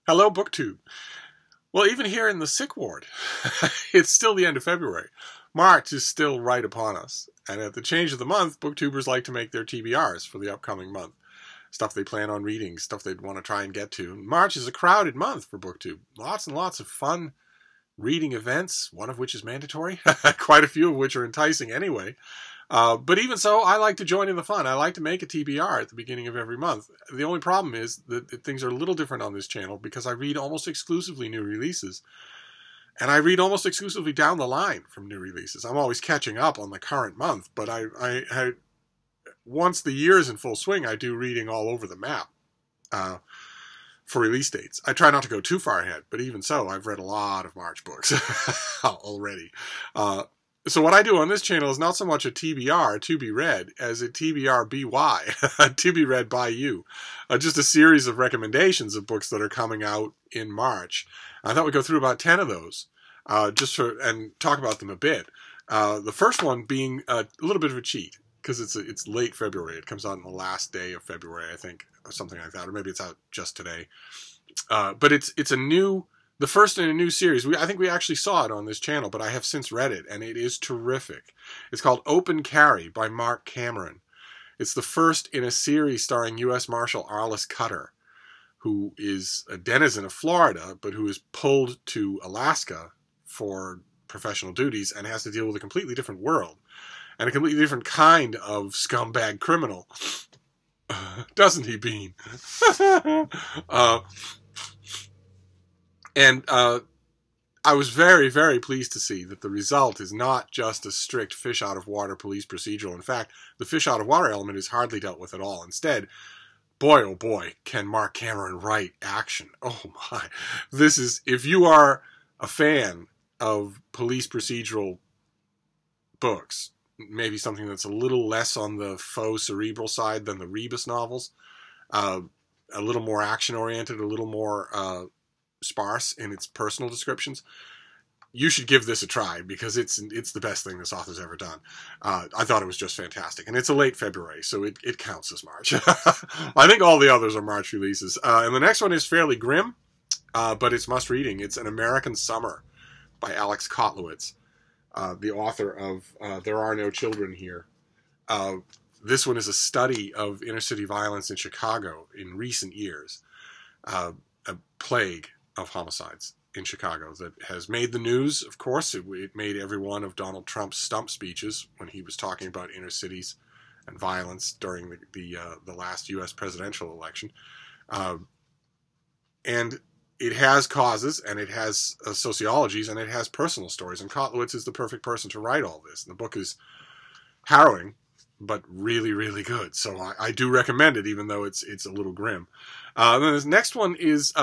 Hello, BookTube. Well, even here in the sick ward, it's still the end of February. March is still right upon us. And at the change of the month, booktubers like to make their TBRs for the upcoming month. Stuff they plan on reading, stuff they'd want to try and get to. March is a crowded month for BookTube. Lots and lots of fun reading events, one of which is mandatory. Quite a few of which are enticing anyway. But even so, I like to join in the fun. I like to make a TBR at the beginning of every month. The only problem is that things are a little different on this channel because I read almost exclusively new releases. And I read almost exclusively down the line from new releases. I'm always catching up on the current month, but I once the year is in full swing, I do reading all over the map for release dates. I try not to go too far ahead, but even so, I've read a lot of March books already. So what I do on this channel is not so much a TBR, to be read, as a TBR BY, to be read by you. Just a series of recommendations of books that are coming out in March. I thought we'd go through about 10 of those, and talk about them a bit. The first one being a little bit of a cheat, because it's late February. It comes out on the last day of February, I think, or something like that, or maybe it's out just today. But it's the first in a new series. I think we actually saw it on this channel, but I have since read it, and it is terrific. It's called Open Carry by Marc Cameron. It's the first in a series starring U.S. Marshal Arliss Cutter, who is a denizen of Florida, but who is pulled to Alaska for professional duties and has to deal with a completely different world and a completely different kind of scumbag criminal. Doesn't he, Bean? And I was very, very pleased to see that the result is not just a strict fish-out-of-water police procedural. In fact, the fish-out-of-water element is hardly dealt with at all. Instead, boy, oh boy, can Marc Cameron write action. Oh my. This is, if you are a fan of police procedural books, maybe something that's a little less on the faux cerebral side than the Rebus novels, a little more action-oriented, a little more sparse in its personal descriptions, you should give this a try because it's the best thing this author's ever done. I thought it was just fantastic. And it's a late February, so it counts as March. I think all the others are March releases. And the next one is fairly grim, but it's must-reading. It's An American Summer by Alex Kotlowitz, the author of There Are No Children Here. This one is a study of inner-city violence in Chicago in recent years. A plague of homicides in Chicago that has made the news, of course. It made every one of Donald Trump's stump speeches when he was talking about inner cities and violence during the last U.S. presidential election. And it has causes, and it has sociologies, and it has personal stories. And Kotlowitz is the perfect person to write all this. And the book is harrowing, but really, really good. So I do recommend it, even though it's a little grim. Then this next one is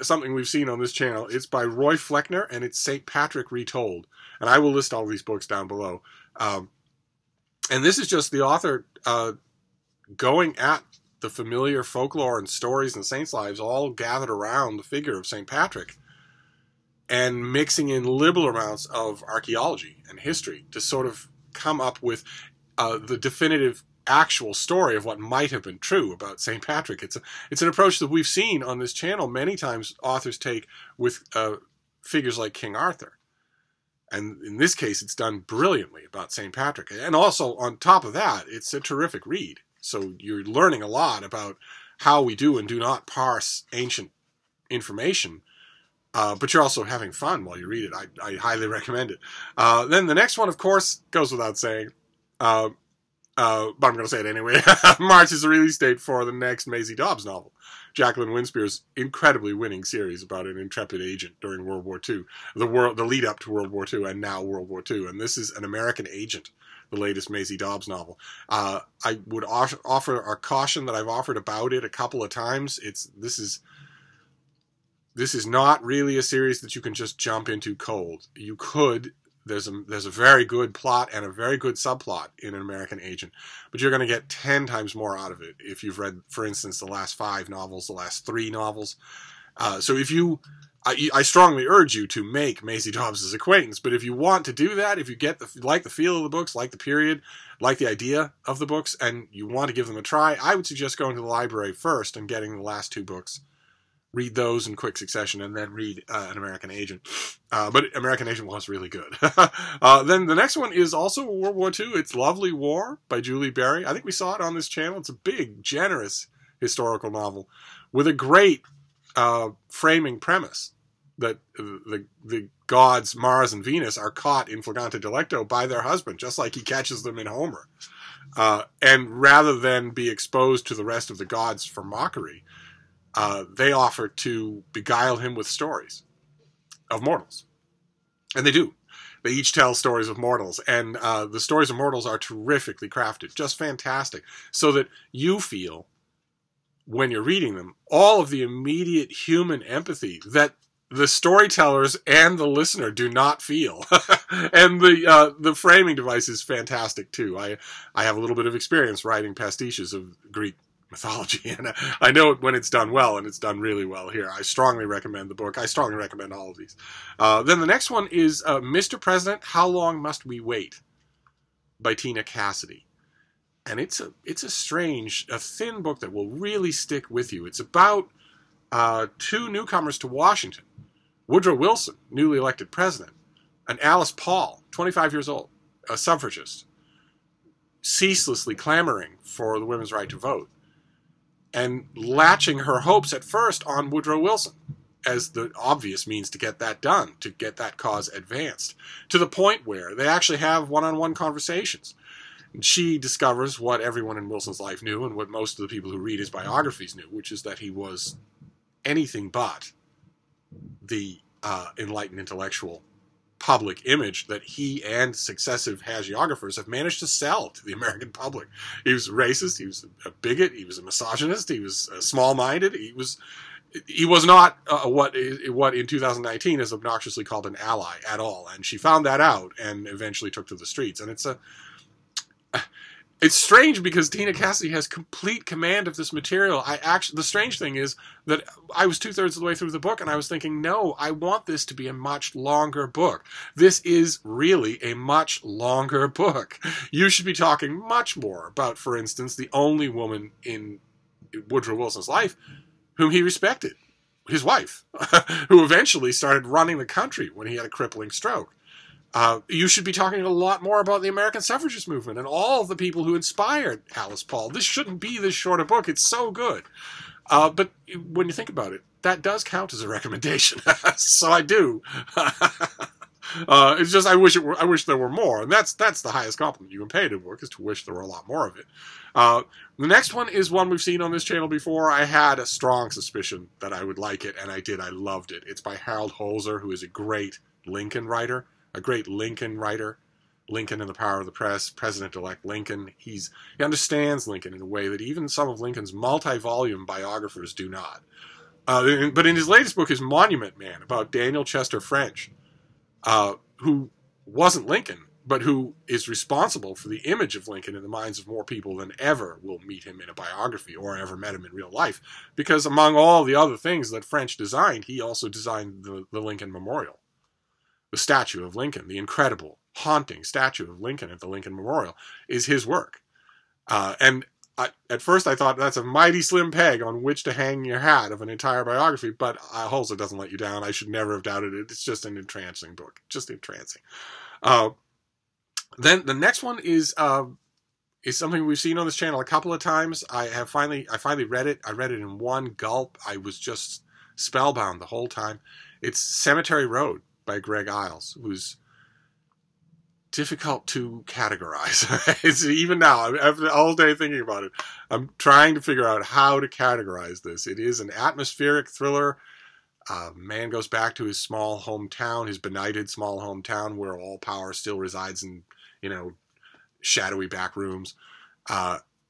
something we've seen on this channel. It's by Roy Flechtner, and it's St. Patrick Retold. And I will list all these books down below. And this is just the author going at the familiar folklore and stories and saints' lives all gathered around the figure of St. Patrick and mixing in liberal amounts of archaeology and history to sort of come up with the definitive actual story of what might have been true about St. Patrick. It's an approach that we've seen on this channel many times authors take with figures like King Arthur. And in this case, it's done brilliantly about St. Patrick. And also, on top of that, it's a terrific read. So you're learning a lot about how we do and do not parse ancient information, but you're also having fun while you read it. I highly recommend it. Then the next one, of course, goes without saying, but I'm going to say it anyway. March is the release date for the next Maisie Dobbs novel, Jacqueline Winspear's incredibly winning series about an intrepid agent during World War II, the lead up to World War II and now World War II. And this is An American Agent, the latest Maisie Dobbs novel. I would offer a caution that I've offered about it a couple of times. This is not really a series that you can just jump into cold. You could. There's a very good plot and a very good subplot in An American Agent, but you're going to get 10 times more out of it if you've read, for instance, the last 5 novels, the last 3 novels. So if I strongly urge you to make Maisie Dobbs' acquaintance, but if you want to do that, if you like the feel of the books, like the period, like the idea of the books, and you want to give them a try, I would suggest going to the library first and getting the last 2 books read those in quick succession, and then read An American Agent. But American Agent was really good. Then the next one is also World War II. It's Lovely War by Julie Berry. I think we saw it on this channel. It's a big, generous historical novel with a great framing premise that the gods Mars and Venus are caught in flagrante delicto by their husband, just like he catches them in Homer. And rather than be exposed to the rest of the gods for mockery, they offer to beguile him with stories of mortals. And they do. They each tell stories of mortals. And the stories of mortals are terrifically crafted. Just fantastic. So that you feel, when you're reading them, all of the immediate human empathy that the storytellers and the listener do not feel. And the framing device is fantastic, too. I have a little bit of experience writing pastiches of Greek mythology, and I know it when it's done well, and it's done really well here. I strongly recommend the book. I strongly recommend all of these. Then the next one is Mr. President, How Long Must We Wait? By Tina Cassidy. And it's a strange, a thin book that will really stick with you. It's about two newcomers to Washington. Woodrow Wilson, newly elected president, and Alice Paul, 25 years old, a suffragist, ceaselessly clamoring for the women's right to vote, and latching her hopes at first on Woodrow Wilson as the obvious means to get that done, to get that cause advanced, to the point where they actually have one-on-one conversations. And she discovers what everyone in Wilson's life knew, and what most of the people who read his biographies knew, which is that he was anything but the enlightened intellectual public image that he and successive hagiographers have managed to sell to the American public. He was racist, he was a bigot, he was a misogynist, he was small-minded, he was not what in 2019 is obnoxiously called an ally at all. And she found that out and eventually took to the streets. And it's strange because Tina Cassidy has complete command of this material. The strange thing is that I was 2/3 of the way through the book, and I was thinking, no, I want this to be a much longer book. This is really a much longer book. You should be talking much more about, for instance, the only woman in Woodrow Wilson's life whom he respected, his wife, who eventually started running the country when he had a crippling stroke. You should be talking a lot more about the American suffragist movement and all of the people who inspired Alice Paul. This shouldn't be this short a book. It's so good. But when you think about it, that does count as a recommendation. So I do. It's just I wish there were more, and that's the highest compliment you can pay to a book, is to wish there were a lot more of it. The next one is one we've seen on this channel before. I had a strong suspicion that I would like it, and I did. I loved it. It's by Harold Holzer, who is a great Lincoln writer. Lincoln and the Power of the Press, President-elect Lincoln. He understands Lincoln in a way that even some of Lincoln's multi-volume biographers do not. But in his latest book, his Monument Man, about Daniel Chester French, who wasn't Lincoln, but who is responsible for the image of Lincoln in the minds of more people than ever will meet him in a biography or ever met him in real life. Because among all the other things that French designed, he also designed the Lincoln Memorial. The statue of Lincoln, the incredible, haunting statue of Lincoln at the Lincoln Memorial, is his work. At first I thought that's a mighty slim peg on which to hang your hat of an entire biography, but Holzer doesn't let you down. I should never have doubted it. It's just an entrancing book. Just entrancing. Then the next one is something we've seen on this channel a couple of times. I finally read it. I read it in one gulp. I was just spellbound the whole time. It's Cemetery Road by Greg Iles, who's difficult to categorize. It's even now, after all day thinking about it, I'm trying to figure out how to categorize this. It is an atmospheric thriller. Man goes back to his small hometown, his benighted small hometown, where all power still resides in, shadowy back rooms,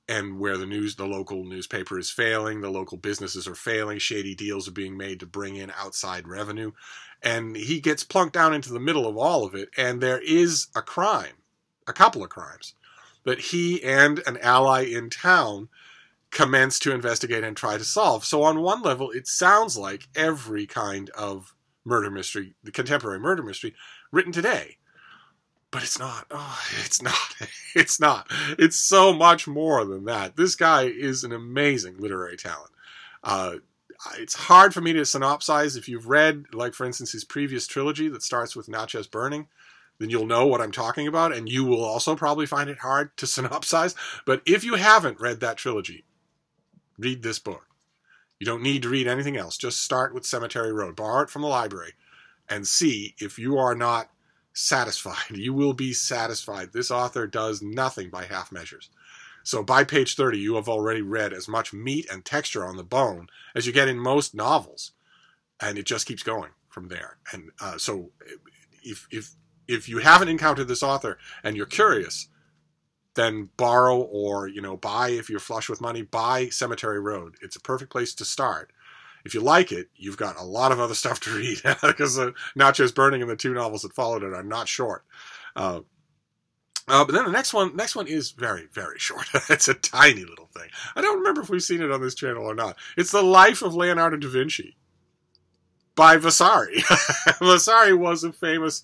and where the local newspaper is failing, the local businesses are failing, shady deals are being made to bring in outside revenue. And he gets plunked down into the middle of all of it, and there is a couple of crimes, that he and an ally in town commence to investigate and try to solve. So on one level, it sounds like every kind of murder mystery, the contemporary murder mystery, written today. But it's not. Oh, it's not. It's not. It's so much more than that. This guy is an amazing literary talent. it's hard for me to synopsize. If you've read, like, for instance, his previous trilogy that starts with Natchez burning, then you'll know what I'm talking about, and you will also probably find it hard to synopsize. But if you haven't read that trilogy, read this book. You don't need to read anything else. Just start with Cemetery Road. Borrow it from the library and see if you are not satisfied. You will be satisfied. This author does nothing by half measures. So by page 30, you have already read as much meat and texture on the bone as you get in most novels. And it just keeps going from there. And so if you haven't encountered this author and you're curious, then borrow or, buy, if you're flush with money, buy Cemetery Road. It's a perfect place to start. If you like it, you've got a lot of other stuff to read because Natchez Burning and the 2 novels that followed it are not short. But then the next one is very, very short. It's a tiny little thing. I don't remember if we've seen it on this channel or not. It's The Life of Leonardo da Vinci by Vasari. Vasari was a famous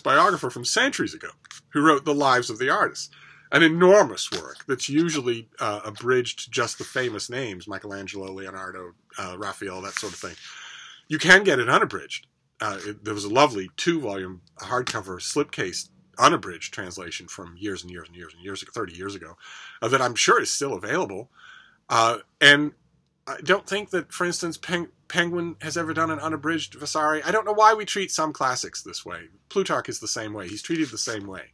biographer from centuries ago who wrote The Lives of the Artists. An enormous work that's usually abridged to just the famous names, Michelangelo, Leonardo, Raphael, that sort of thing. You can get it unabridged. There was a lovely 2-volume hardcover slipcase unabridged translation from years and years and years and years ago, 30 years ago, that I'm sure is still available. And I don't think that, for instance, Penguin has ever done an unabridged Vasari. I don't know why we treat some classics this way. Plutarch is the same way. He's treated the same way.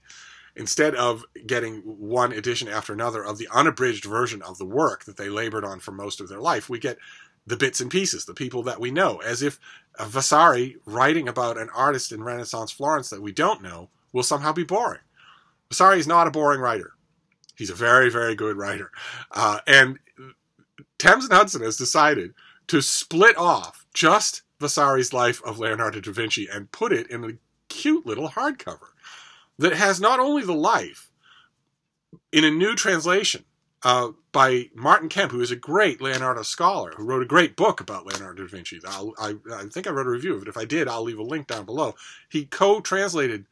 Instead of getting one edition after another of the unabridged version of the work that they labored on for most of their life, we get the bits and pieces, the people that we know, as if Vasari writing about an artist in Renaissance Florence that we don't know will somehow be boring. Vasari is not a boring writer. He's a very, very good writer. And Thames and Hudson has decided to split off just Vasari's Life of Leonardo da Vinci and put it in a cute little hardcover that has not only the life in a new translation by Martin Kemp, who is a great Leonardo scholar, who wrote a great book about Leonardo da Vinci. I think I wrote a review of it. If I did, I'll leave a link down below. He co-translated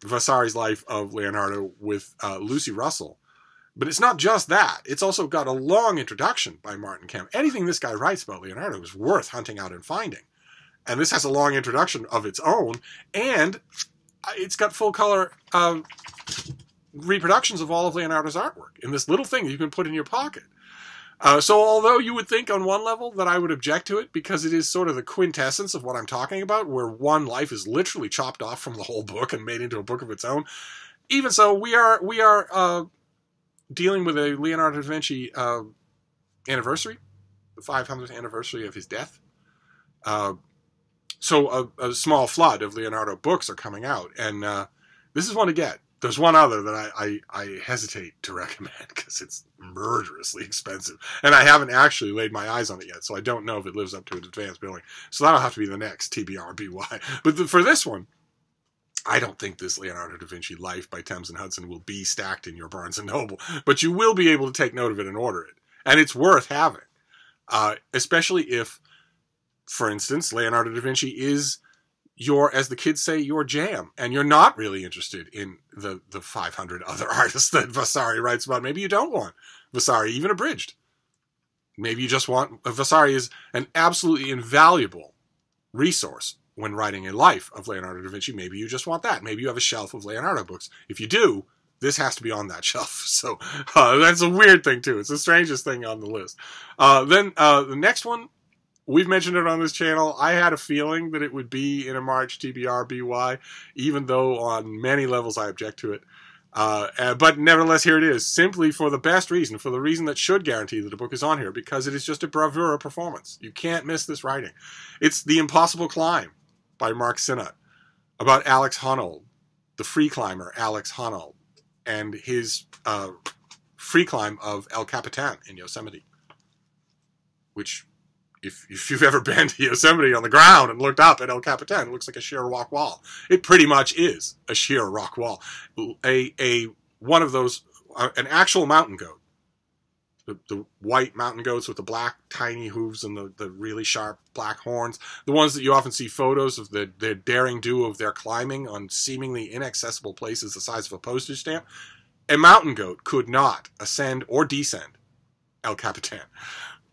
Vasari's Life of Leonardo with Lucy Russell. But it's not just that. It's also got a long introduction by Martin Kemp. Anything this guy writes about Leonardo is worth hunting out and finding. And this has a long introduction of its own, and it's got full-color reproductions of all of Leonardo's artwork in this little thing you can put in your pocket. So although you would think on one level that I would object to it because it is sort of the quintessence of what I'm talking about, where one life is literally chopped off from the whole book and made into a book of its own, even so, we are dealing with a Leonardo da Vinci anniversary, the 500th anniversary of his death. So a small flood of Leonardo books are coming out, and this is one to get. There's one other that I hesitate to recommend because it's murderously expensive, and I haven't actually laid my eyes on it yet, so I don't know if it lives up to its advanced billing. So that'll have to be the next TBR BY. But for this one, I don't think this Leonardo da Vinci Life by Thames and Hudson will be stacked in your Barnes & Noble, but you will be able to take note of it and order it, and it's worth having, especially if, for instance, Leonardo da Vinci is your, as the kids say, your jam, and you're not really interested in the 500 other artists that Vasari writes about. Maybe you don't want Vasari even abridged. Maybe you just want, Vasari is an absolutely invaluable resource when writing a life of Leonardo da Vinci. Maybe you just want that. Maybe you have a shelf of Leonardo books. If you do, this has to be on that shelf. So that's a weird thing too. It's the strangest thing on the list. Then the next one, we've mentioned it on this channel. I had a feeling that it would be in a March TBR BY, even though on many levels I object to it. But nevertheless, here it is, simply for the best reason, for the reason that should guarantee that the book is on here, because it is just a bravura performance. You can't miss this writing. It's The Impossible Climb by Marc Synott, about Alex Honnold, the free climber Alex Honnold, and his free climb of El Capitan in Yosemite, which, if you've ever been to Yosemite on the ground and looked up at El Capitan, it looks like a sheer rock wall. It pretty much is a sheer rock wall. One of those, an actual mountain goat, the white mountain goats with the black tiny hooves and the really sharp black horns, the ones that you often see photos of the daring do of their climbing on seemingly inaccessible places the size of a postage stamp. A mountain goat could not ascend or descend El Capitan.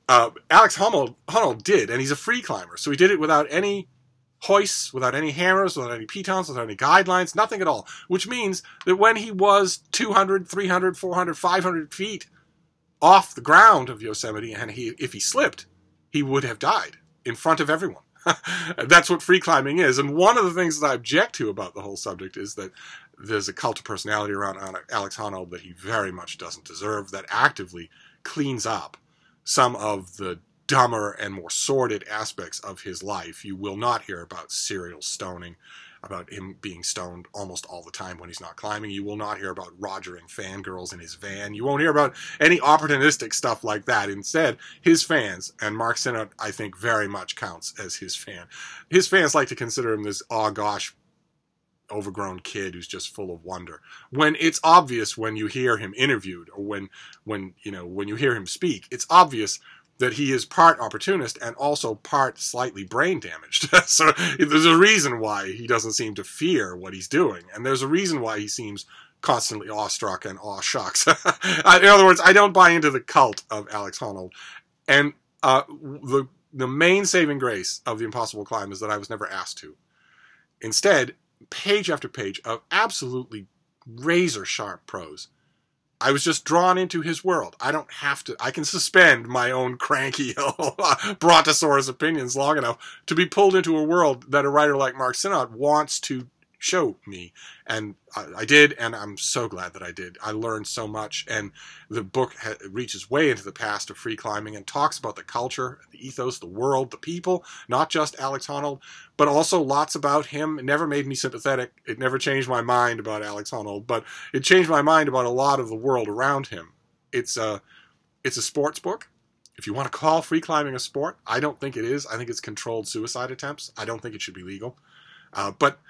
Alex Honnold did, and he's a free climber, so he did it without any hoists, without any hammers, without any pitons, without any guidelines, nothing at all, which means that when he was 200, 300, 400, 500 feet off the ground of Yosemite, and if he slipped, he would have died in front of everyone. That's what free climbing is. And one of the things that I object to about the whole subject is that there's a cult of personality around Alex Honnold that he very much doesn't deserve, that actively cleans up some of the dumber and more sordid aspects of his life. You will not hear about serial stoning, about him being stoned almost all the time when he's not climbing. You will not hear about rogering fangirls in his van. You won't hear about any opportunistic stuff like that. Instead, his fans, and Marc Synott, I think, very much counts as his fan. His fans like to consider him this, oh gosh, overgrown kid who's just full of wonder. When it's obvious when you hear him interviewed, or when you hear him speak, it's obvious that he is part opportunist and also part slightly brain damaged. So there's a reason why he doesn't seem to fear what he's doing. And there's a reason why he seems constantly awestruck and aw shucks. In other words, I don't buy into the cult of Alex Honnold. And the main saving grace of The Impossible Climb is that I was never asked to. Instead, page after page of absolutely razor-sharp prose. I was just drawn into his world. I don't have to. I can suspend my own cranky brontosaurus opinions long enough to be pulled into a world that a writer like Marc Synott wants to show me. And I did, and I'm so glad that I did. I learned so much, and the book reaches way into the past of free climbing and talks about the culture, the ethos, the world, the people, not just Alex Honnold, but also lots about him. It never made me sympathetic. It never changed my mind about Alex Honnold, but it changed my mind about a lot of the world around him. It's a sports book. If you want to call free climbing a sport, I don't think it is. I think it's controlled suicide attempts. I don't think it should be legal. But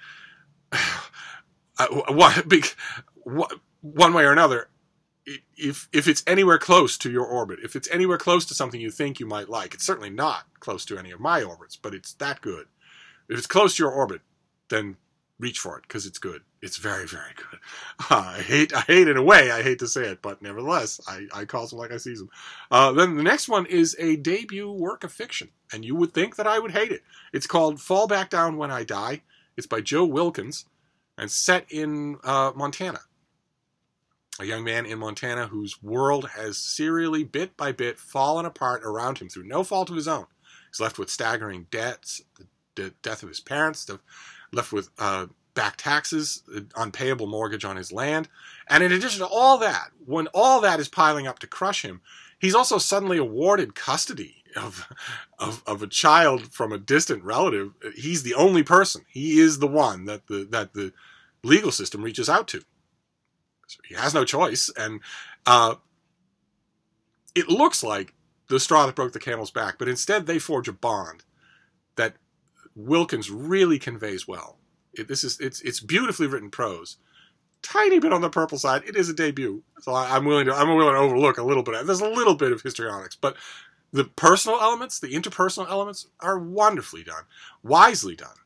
one way or another, if it's anywhere close to your orbit, if it's anywhere close to something you think you might like, it's certainly not close to any of my orbits, but it's that good. If it's close to your orbit, then reach for it, because it's good. It's very, very good. I hate in a way, I hate to say it, but nevertheless, I call them like I see them. Then the next one is a debut work of fiction, and you would think that I would hate it. It's called Fall Back Down When I Die. It's by Joe Wilkins, and set in Montana. A young man in Montana whose world has serially, bit by bit, fallen apart around him through no fault of his own. He's left with staggering debts, the death of his parents, left with back taxes, unpayable mortgage on his land. And in addition to all that, when all that is piling up to crush him, he's also suddenly awarded custody of a child from a distant relative. He's the only person. He is the one that the legal system reaches out to. So he has no choice, and it looks like the straw that broke the camel's back, but instead they forge a bond that Wilkins really conveys well. It's beautifully written prose. Tiny bit on the purple side. It is a debut, so I'm willing to overlook a little bit. There's a little bit of histrionics, but the personal elements, the interpersonal elements, are wonderfully done, wisely done.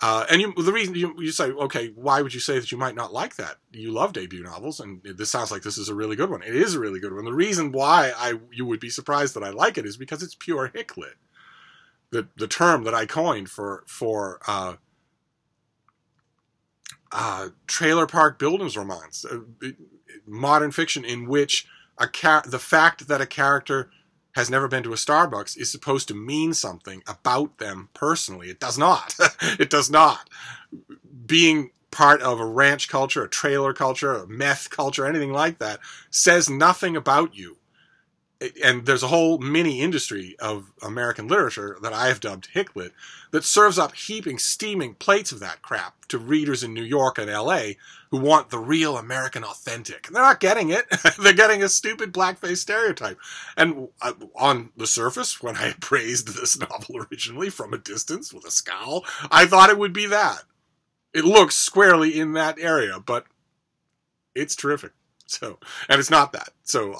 And the reason you say, okay, why would you say that you might not like that? You love debut novels, and this sounds like this is a really good one. It is a really good one. The reason why you would be surprised that I like it is because it's pure hick lit. The term that I coined for trailer park bildungsromans, modern fiction in which the fact that a character has never been to a Starbucks is supposed to mean something about them personally. It does not. It does not. Being part of a ranch culture, a trailer culture, a meth culture, anything like that, says nothing about you. And there's a whole mini industry of American literature that I have dubbed hicklit that serves up heaping, steaming plates of that crap to readers in New York and L.A. who want the real American authentic. And they're not getting it. They're getting a stupid blackface stereotype. And on the surface, when I praised this novel originally from a distance with a scowl, I thought it would be that. It looks squarely in that area, but it's terrific. So, and it's not that. So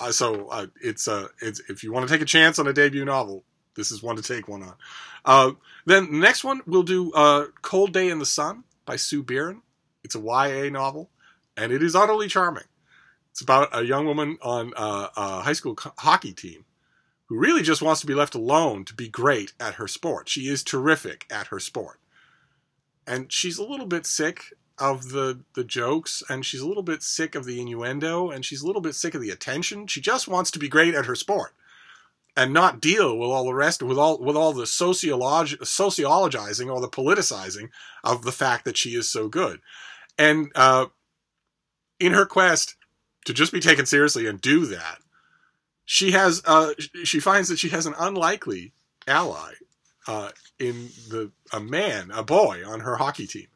it's if you want to take a chance on a debut novel, this is one to take one on. Then the next one we'll do Cold Day in the Sun by Sue Biren. It's a YA novel, and it is utterly charming. It's about a young woman on a high school hockey team who really just wants to be left alone to be great at her sport. She is terrific at her sport. And she's a little bit sick of the jokes, and she's a little bit sick of the innuendo, and she's a little bit sick of the attention. She just wants to be great at her sport and not deal with all the rest, with all the sociologizing or the politicizing of the fact that she is so good. And in her quest to just be taken seriously and do that, she finds that she has an unlikely ally in a boy on her hockey team.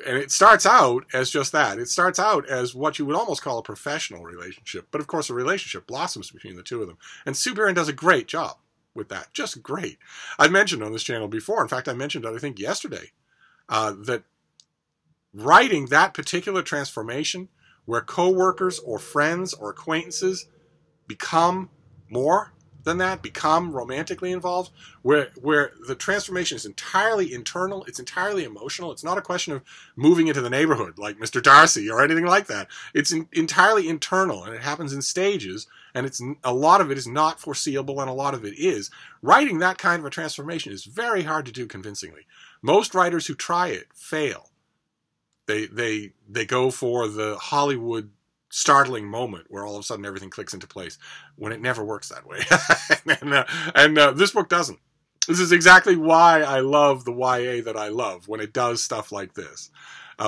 And it starts out as just that. It starts out as what you would almost call a professional relationship. But of course, a relationship blossoms between the two of them. And Sue Biren does a great job with that. Just great. I've mentioned on this channel before, in fact, I mentioned it, I think, yesterday, that writing that particular transformation where coworkers or friends or acquaintances become more than that, become romantically involved, where the transformation is entirely internal, it's entirely emotional. It's not a question of moving into the neighborhood like Mr. Darcy or anything like that. It's entirely internal, and it happens in stages, and a lot of it is not foreseeable, and a lot of it is. Writing that kind of a transformation is very hard to do convincingly. Most writers who try it fail. They go for the Hollywood startling moment where all of a sudden everything clicks into place, when it never works that way. and this book doesn't. This is exactly why I love the YA that I love, when it does stuff like this.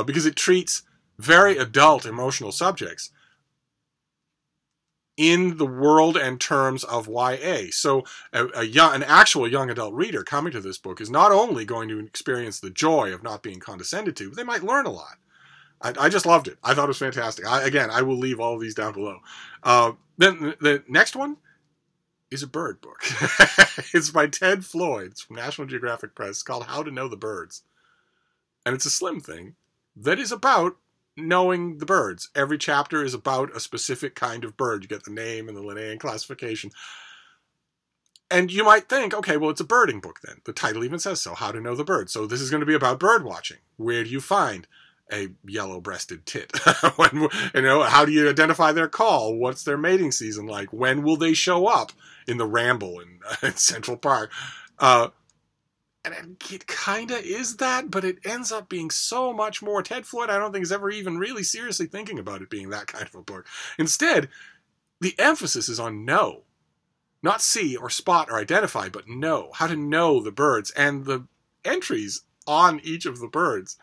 Because it treats very adult emotional subjects in the world and terms of YA. So an actual young adult reader coming to this book is not only going to experience the joy of not being condescended to, but they might learn a lot. I just loved it. I thought it was fantastic. Again, I will leave all of these down below. Then the next one is a bird book. It's by Ted Floyd. It's from National Geographic Press. It's called How to Know the Birds. And it's a slim thing that is about knowing the birds. Every chapter is about a specific kind of bird. You get the name and the Linnaean classification. And you might think, okay, well, it's a birding book then. The title even says so, How to Know the Birds. So this is going to be about bird watching. Where do you find a yellow-breasted tit? How do you identify their call? What's their mating season like? When will they show up in the Ramble in Central Park? And it kind of is that, but it ends up being so much more. Ted Floyd, I don't think, is ever even really seriously thinking about it being that kind of a book. Instead, the emphasis is on know. Not see or spot or identify, but know. How to know the birds. And the entries on each of the birds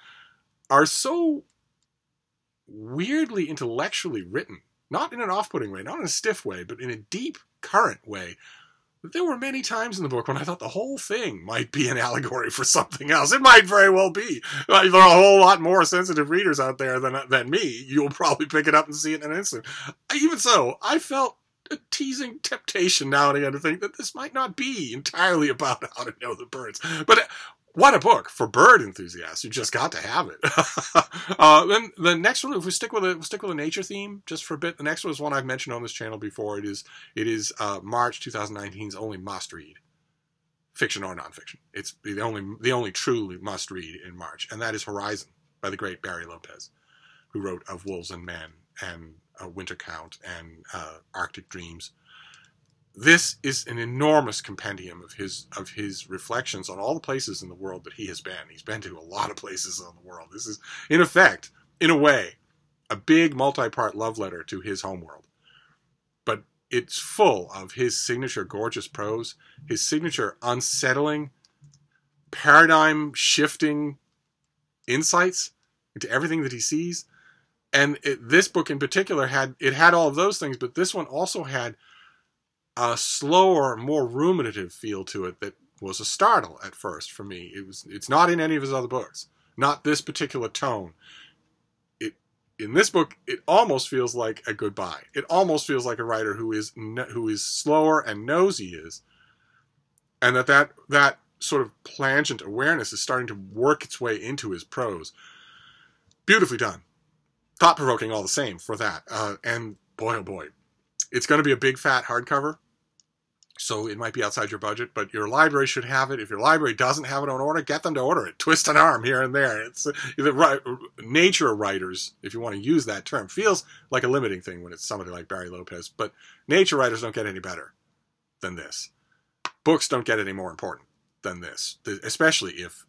are so weirdly intellectually written, not in an off-putting way, not in a stiff way, but in a deep, current way. There were many times in the book when I thought the whole thing might be an allegory for something else. It might very well be. There are a whole lot more sensitive readers out there than me. You'll probably pick it up and see it in an instant. Even so, I felt a teasing temptation now and again to think that this might not be entirely about how to know the birds. But what a book for bird enthusiasts! You just got to have it. Then the next one, if we stick with a nature theme just for a bit, the next one is one I've mentioned on this channel before. It is March 2019's only must read, fiction or nonfiction. It's the only truly must read in March, and that is Horizon by the great Barry Lopez, who wrote Of Wolves and Men and Winter Count and Arctic Dreams. This is an enormous compendium of his reflections on all the places in the world that he has been. He's been to a lot of places in the world. This is, in effect, in a way, a big multi-part love letter to his homeworld. But it's full of his signature gorgeous prose, his signature unsettling, paradigm-shifting insights into everything that he sees. And this book in particular had all of those things, but this one also had a slower, more ruminative feel to it that was a startle at first for me. It's not in any of his other books. Not this particular tone. In this book, it almost feels like a goodbye. It almost feels like a writer who is slower and knows he is, and that sort of plangent awareness is starting to work its way into his prose. Beautifully done. Thought-provoking all the same for that. And boy, oh boy. It's going to be a big, fat hardcover, so it might be outside your budget, but your library should have it. If your library doesn't have it on order, get them to order it. Twist an arm here and there. It's nature writers, if you want to use that term, feels like a limiting thing when it's somebody like Barry Lopez, but nature writers don't get any better than this. Books don't get any more important than this, especially if,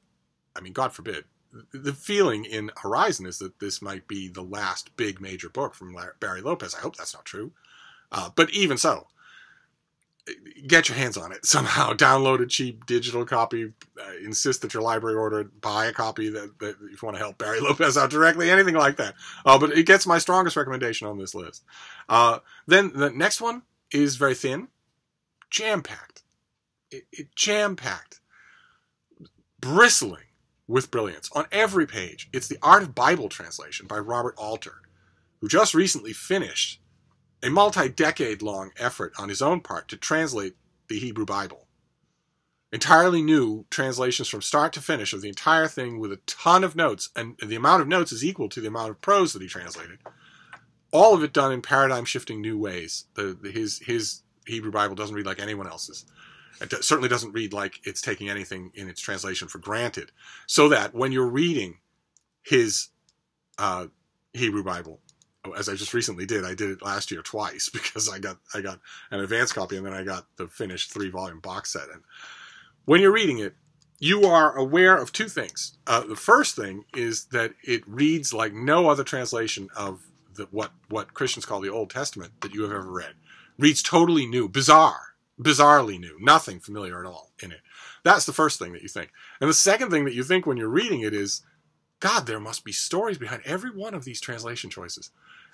I mean, God forbid, the feeling in Horizon is that this might be the last big major book from Barry Lopez. I hope that's not true. But even so, get your hands on it somehow. Download a cheap digital copy. Insist that your library order it. Buy a copy that if you want to help Barry Lopez out directly, anything like that. But it gets my strongest recommendation on this list. Then the next one is very thin, jam-packed. Jam-packed, bristling with brilliance on every page. It's The Art of Bible Translation by Robert Alter, who just recently finished a multi-decade-long effort on his own part to translate the Hebrew Bible. Entirely new translations from start to finish of the entire thing with a ton of notes, and the amount of notes is equal to the amount of prose that he translated. All of it done in paradigm-shifting new ways. His Hebrew Bible doesn't read like anyone else's. It certainly doesn't read like it's taking anything in its translation for granted. So that when you're reading his Hebrew Bible, as I just recently did, I did it last year twice because I got an advanced copy and then I got the finished 3-volume box set. And when you're reading it, you are aware of two things. The first thing is that it reads like no other translation of what Christians call the Old Testament that you have ever read. Reads totally new, bizarrely new, nothing familiar at all in it. That's the first thing that you think. And the second thing that you think when you're reading it is, God, there must be stories behind every one of these translation choices.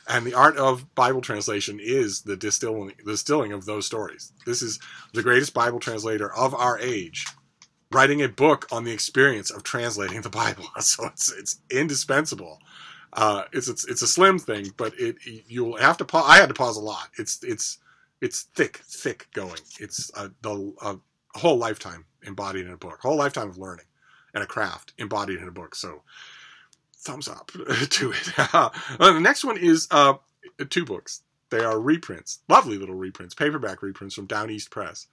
And The Art of Bible Translation is the distilling of those stories. This is the greatest Bible translator of our age, writing a book on the experience of translating the Bible. So it's indispensable. It's a slim thing, but you'll have to pause. I had to pause a lot. It's thick going. It's a whole lifetime embodied in a book, a whole lifetime of learning and a craft embodied in a book. So thumbs up to it. The next one is 2 books. They are reprints, lovely little reprints, paperback reprints from Down East Press.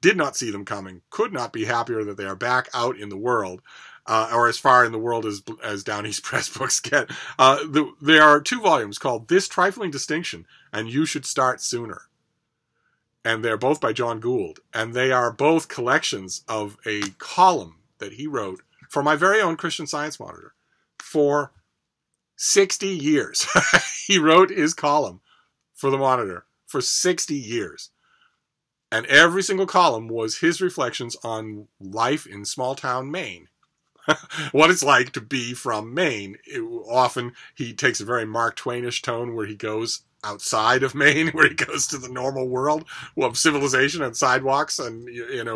Did not see them coming. Could not be happier that they are back out in the world, or as far in the world as Down East Press books get. There are 2 volumes called This Trifling Distinction and You Should Start Sooner. And they're both by John Gould. And they are both collections of a column that he wrote for my very own Christian Science Monitor for 60 years. He wrote his column for the Monitor for 60 years. And every single column was his reflections on life in small town Maine. What it's like to be from Maine. Often he takes a very Mark Twainish tone where he goes outside of Maine, where he goes to the normal world of civilization and sidewalks and,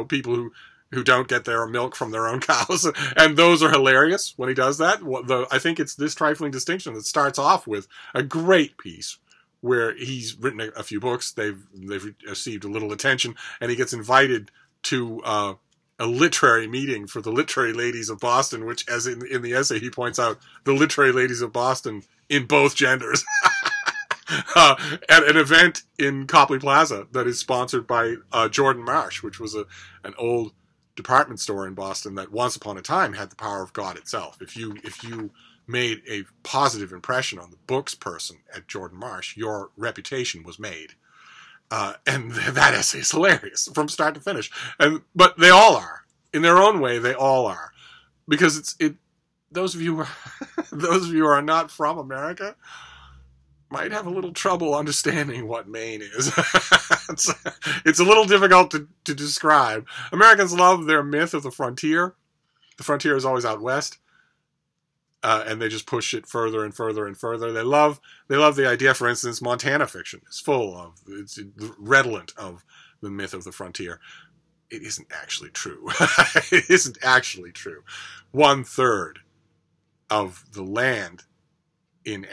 people who don't get their milk from their own cows. And those are hilarious when he does that. I think it's This Trifling Distinction that starts off with a great piece where he's written a few books. They've received a little attention, and he gets invited to a literary meeting for the literary ladies of Boston, which, as in the essay, he points out, the literary ladies of Boston in both genders. At an event in Copley Plaza that is sponsored by Jordan Marsh, which was an old department store in Boston that once upon a time had the power of God itself. If you made a positive impression on the books person at Jordan Marsh, your reputation was made. And that essay is hilarious from start to finish. But they all are. In their own way, they all are. Because those of you who are not from America might have a little trouble understanding what Maine is. It's a little difficult to describe. Americans love their myth of the frontier. The frontier is always out west. And they just push it further and further and further. They love the idea, for instance, Montana fiction is it's redolent of the myth of the frontier. It isn't actually true. It isn't actually true. 1/3 of the land in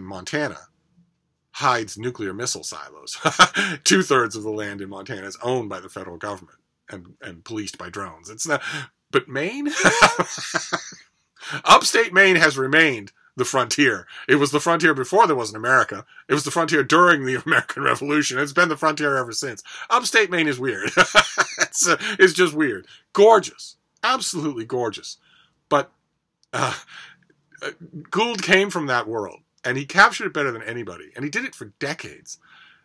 Montana hides nuclear missile silos. 2/3 of the land in Montana is owned by the federal government and policed by drones. It's not, but Maine? Upstate Maine has remained the frontier. It was the frontier before there was an America. It was the frontier during the American Revolution. It's been the frontier ever since. Upstate Maine is weird. It's just weird. Gorgeous. Absolutely gorgeous. But Gould came from that world, and he captured it better than anybody, and he did it for decades.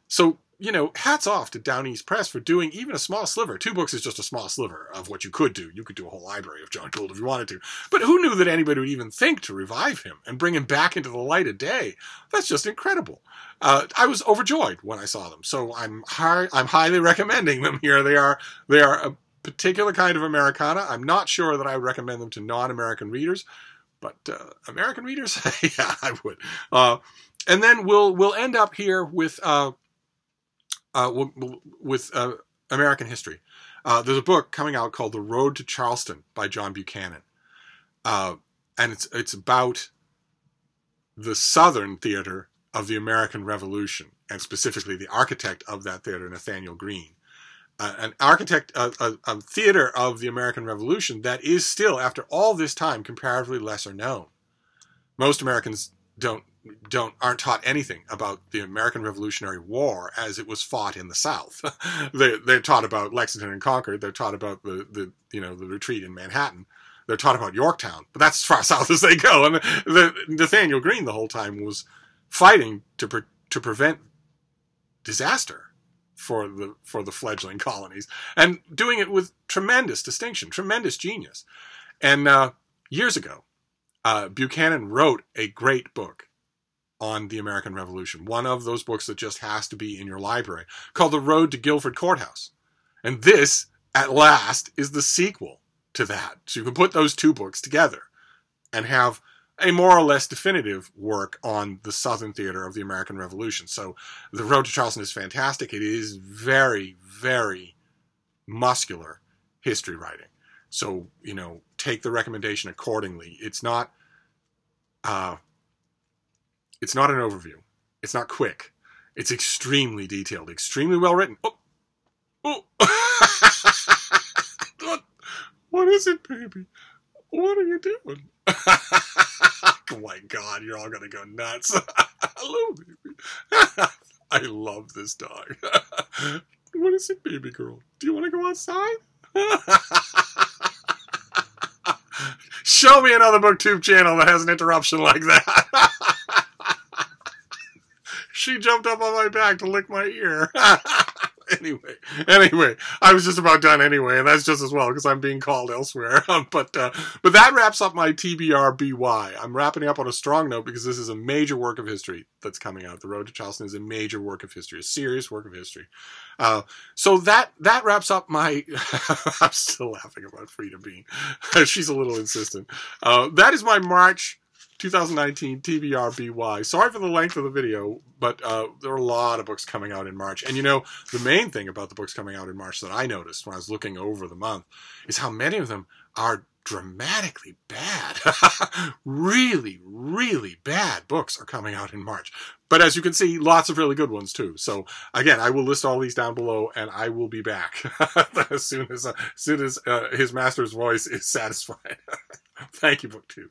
So you know, hats off to Down East Press for doing even a small sliver. 2 books is just a small sliver of what you could do. You could do a whole library of John Gould if you wanted to. But who knew that anybody would even think to revive him and bring him back into the light of day? That's just incredible. I was overjoyed when I saw them. So I'm highly recommending them here. They are a particular kind of Americana. I'm not sure that I would recommend them to non-American readers, but American readers, yeah, I would. And then we'll end up here with American history. There's a book coming out called The Road to Charleston by John Buchanan, and it's about the Southern theater of the American Revolution, and specifically the architect of that theater, Nathaniel Greene. An architect, a theater of the American Revolution that is still, after all this time, comparatively lesser known. Most Americans aren't taught anything about the American Revolutionary War as it was fought in the South. They're taught about Lexington and Concord. They're taught about the retreat in Manhattan. They're taught about Yorktown, but that's as far south as they go. And Nathaniel Greene the whole time was fighting to prevent disaster for the fledgling colonies, and doing it with tremendous distinction, tremendous genius. And years ago, Buchanan wrote a great book on the American Revolution, one of those books that just has to be in your library, called The Road to Guilford Courthouse. And this, at last, is the sequel to that. So you can put those 2 books together and have a more or less definitive work on the Southern theater of the American Revolution. So The Road to Charleston is fantastic. It is very, very muscular history writing. So, you know, take the recommendation accordingly. It's not an overview. It's not quick. It's extremely detailed, extremely well written. Oh. What is it, baby? What are you doing? Oh my God, you're all going to go nuts. Hello, baby. I love this dog. What is it, baby girl? Do you want to go outside? Show me another BookTube channel that has an interruption like that. She jumped up on my back to lick my ear. Anyway, I was just about done anyway, and that's just as well because I'm being called elsewhere. But that wraps up my TBR BY. I'm wrapping up on a strong note because this is a major work of history that's coming out. The Road to Charleston is a major work of history, a serious work of history. So that wraps up my. I'm still laughing about Frida Bean. She's a little insistent. That is my March 2019 TBR BY. Sorry for the length of the video, but there are a lot of books coming out in March. And you know, the main thing about the books coming out in March that I noticed when I was looking over the month is how many of them are dramatically bad. Really, really bad books are coming out in March. But as you can see, lots of really good ones too. So again, I will list all these down below, and I will be back as soon as his master's voice is satisfied. Thank you, BookTube.